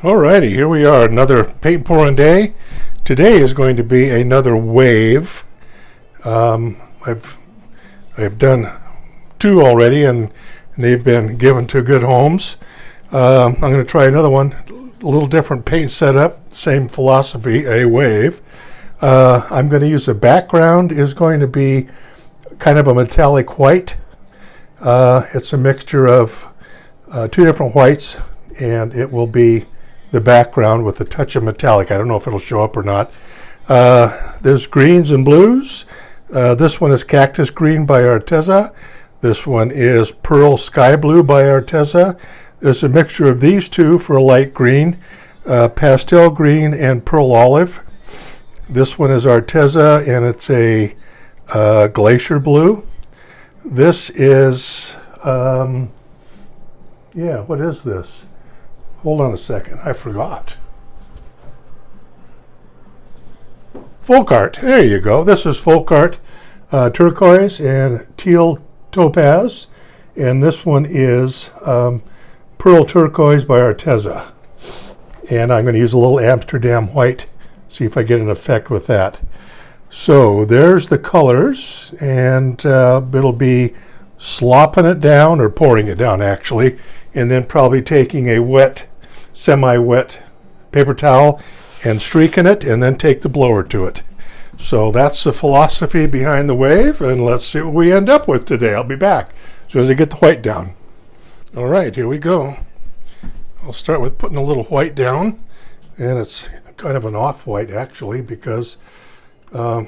Alrighty, here we are, another paint pouring day. Today is going to be another wave. I've done two already, and they've been given to good homes. I'm going to try another one, a little different paint setup, same philosophy, a wave. I'm going to use the background is going to be kind of a metallic white. It's a mixture of two different whites, and it will be the background with a touch of metallic. I don't know if it'll show up or not. There's greens and blues. This one is Cactus Green by Arteza. This one is Pearl Sky Blue by Arteza. There's a mixture of these two for a light green, Pastel Green and Pearl Olive. This one is Arteza, and it's a Glacier Blue. This is, what is this? Hold on a second, I forgot. FolkArt, there you go. This is FolkArt Turquoise and Teal Topaz. And this one is Pearl Turquoise by Arteza. And I'm going to use a little Amsterdam white, see if I get an effect with that. So there's the colors, and it'll be slopping it down, or pouring it down actually, and then probably taking a wet, semi-wet paper towel and streaking it, and then take the blower to it. So that's the philosophy behind the wave, and let's see what we end up with today. I'll be back as soon as I get the white down. All right, here we go. I'll start with putting a little white down, and it's kind of an off-white actually because of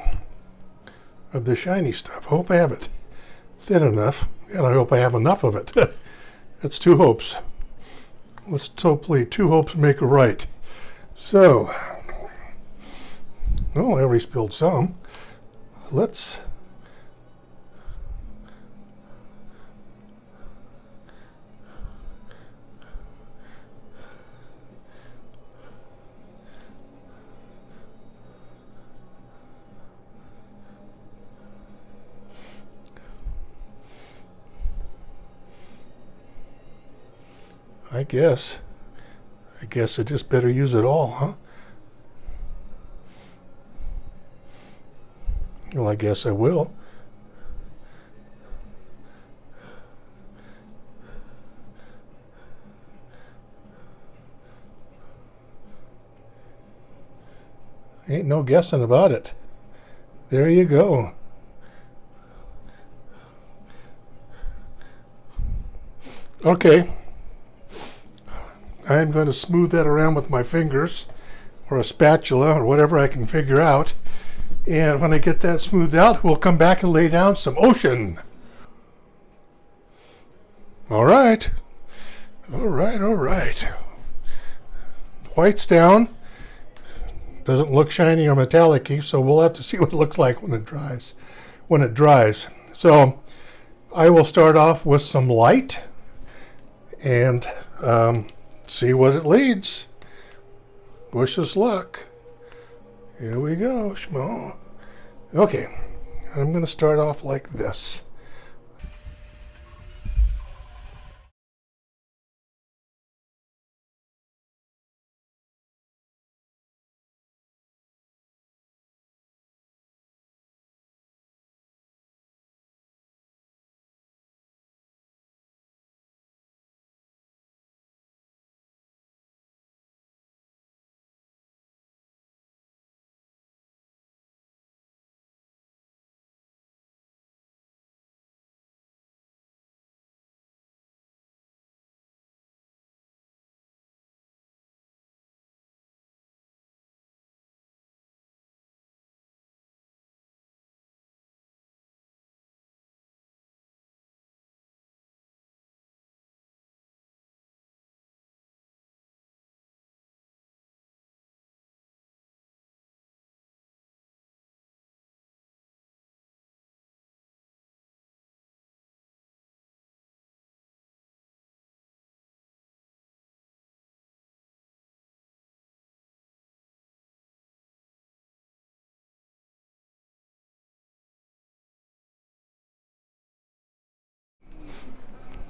the shiny stuff. I hope I have it thin enough, and I hope I have enough of it. That's two hopes. Let's hopefully two hopes make a right. So, oh, I already spilled some. Let's I guess I just better use it all, huh? Well, I guess I will. Ain't no guessing about it. There you go. Okay. I'm going to smooth that around with my fingers or a spatula or whatever I can figure out. And when I get that smoothed out, we'll come back and lay down some ocean. All right. White's down. Doesn't look shiny or metallic-y, so we'll have to see what it looks like when it dries. So I will start off with some light and see what it leads. Wish us luck. Here we go, Schmo. Okay, I'm going to start off like this.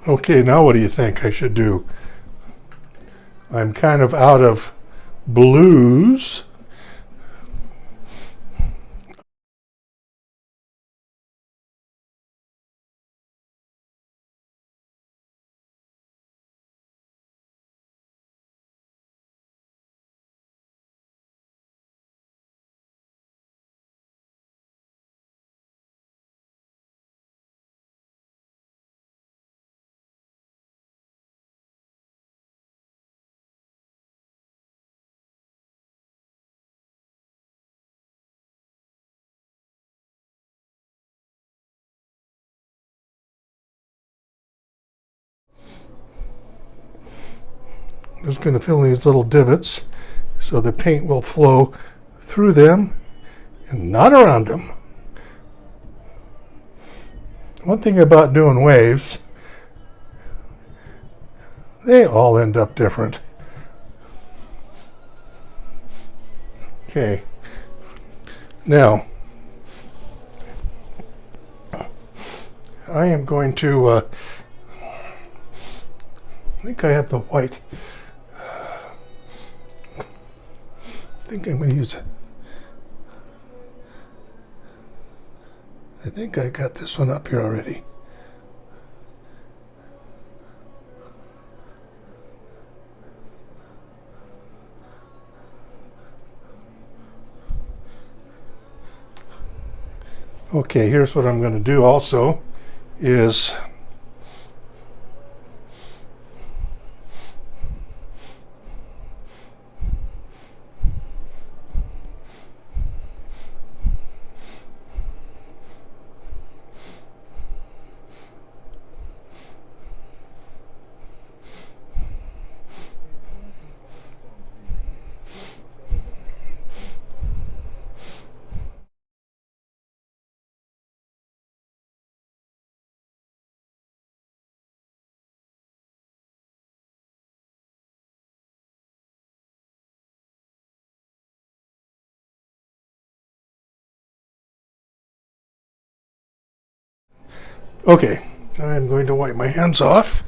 Okay, now what do you think I should do? I'm kind of out of blues. I'm just going to fill these little divots so the paint will flow through them and not around them. One thing about doing waves, they all end up different. Okay, now I am going to, I think I have the white. I think I'm going to use, I think I got this one up here already. Okay, here's what I'm going to do also is okay, I'm going to wipe my hands off,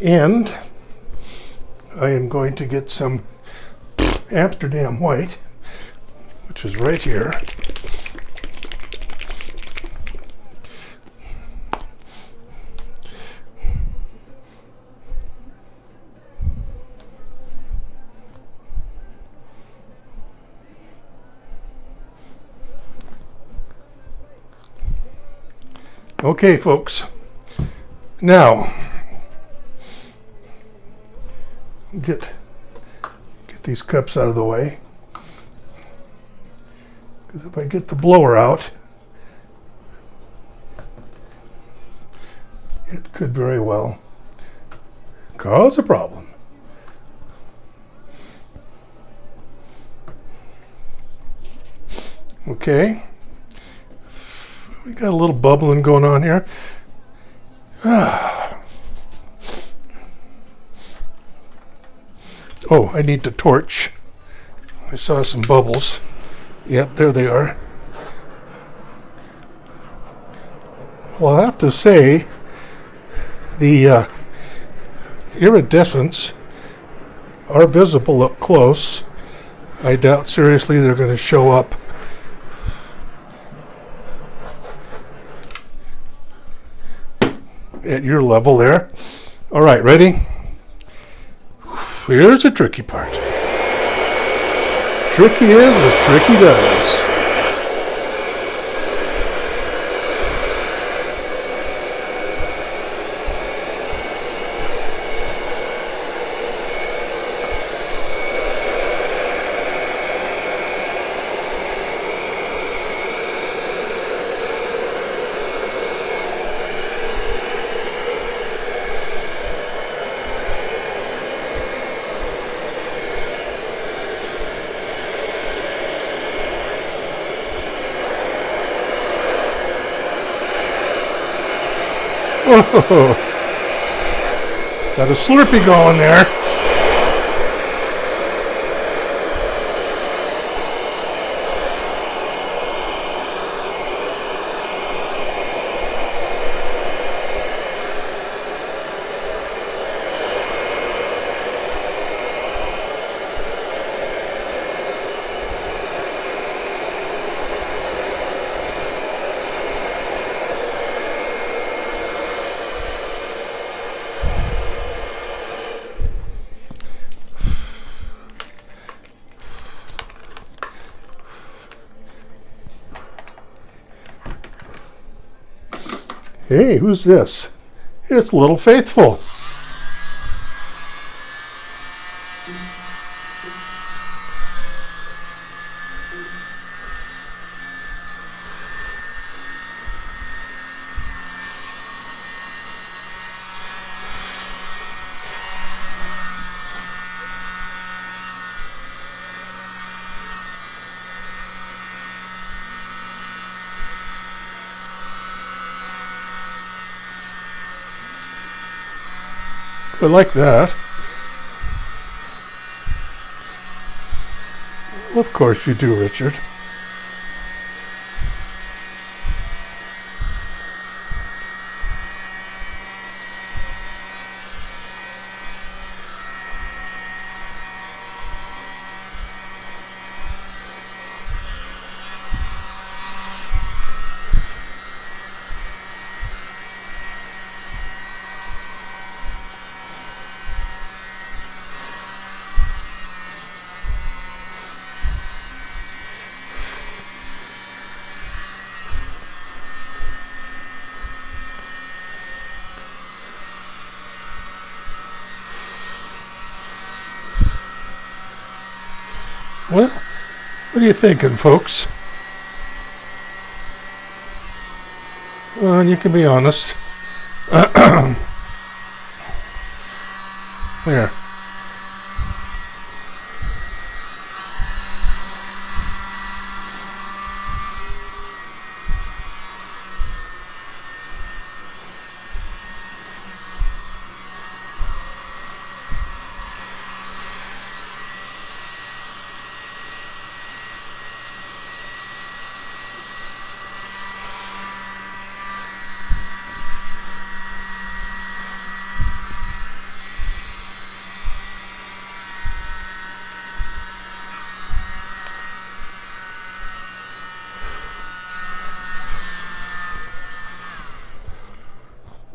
and I am going to get some Amsterdam white, which is right here. Okay, folks, now get these cups out of the way, because if I get the blower out, it could very well cause a problem. Okay. We got a little bubbling going on here. Oh, I need the torch. I saw some bubbles. Yep, there they are. Well, I have to say, the iridescents are visible up close. I doubt seriously they're going to show up at your level there. All right, ready? Here's the tricky part. Tricky is as tricky does. Oh, got a Slurpee going there. Hey, who's this? It's Little Faithful. I like that. Of course you do, Richard. Well, what are you thinking, folks? Well, you can be honest. There.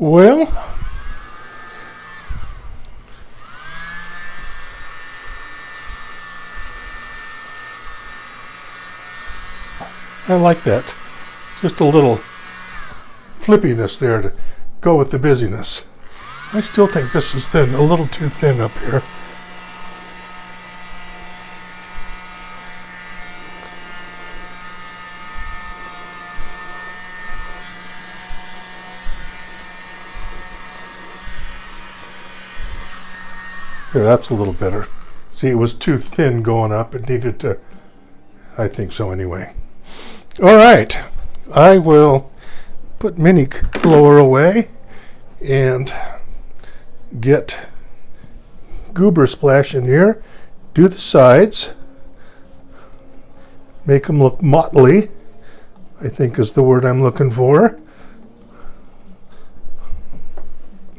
Well, I like that. Just a little flippiness there to go with the busyness. I still think this is thin, a little too thin up here. Here, that's a little better. See, it was too thin going up. It needed to, I think so anyway. All right, I will put Mini Blower away and get Goober Splash in here. Do the sides. Make them look motley, I think is the word I'm looking for.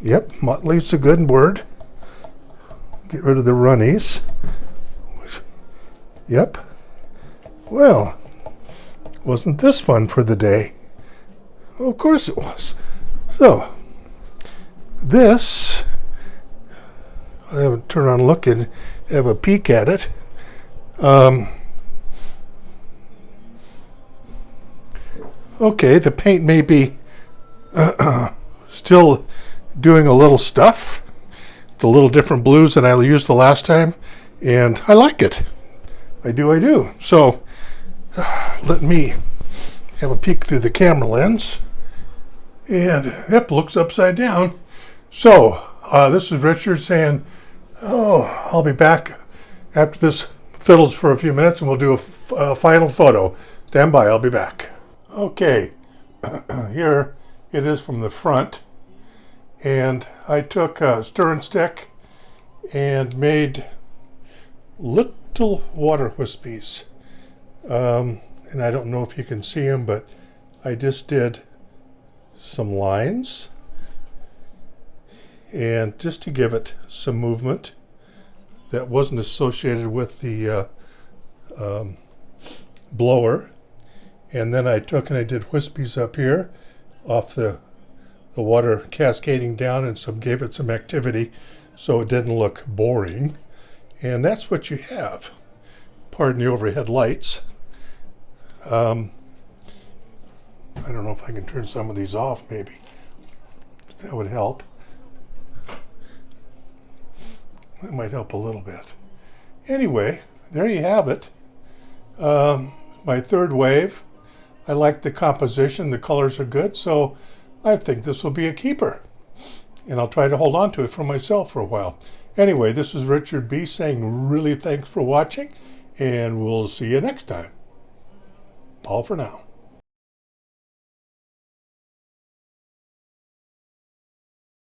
Yep, motley's a good word. Get rid of the runnies. Yep. Well, wasn't this fun for the day? Well, of course it was. So, this, I have to turn on look and have a peek at it. Okay, the paint may be still doing a little stuff. It's a little different blues than I used the last time, and I like it. I do. So, let me have a peek through the camera lens. And, yep, looks upside down. So, this is Richard saying, I'll be back after this fiddles for a few minutes, and we'll do a final photo. Stand by, I'll be back. Okay, here it is from the front. And I took a stir and stick and made little water wispies. And I don't know if you can see them, but I just did some lines. And just to give it some movement that wasn't associated with the blower. And then I took and I did wispies up here off the water cascading down, and gave it some activity so it didn't look boring. And that's what you have. Pardon the overhead lights. I don't know if I can turn some of these off maybe. that would help. That might help a little bit. Anyway, there you have it. My third wave. I like the composition. The colors are good, so I think this will be a keeper. And I'll try to hold on to it for myself for a while. Anyway, this is Richard B. saying really thanks for watching, and we'll see you next time. All for now.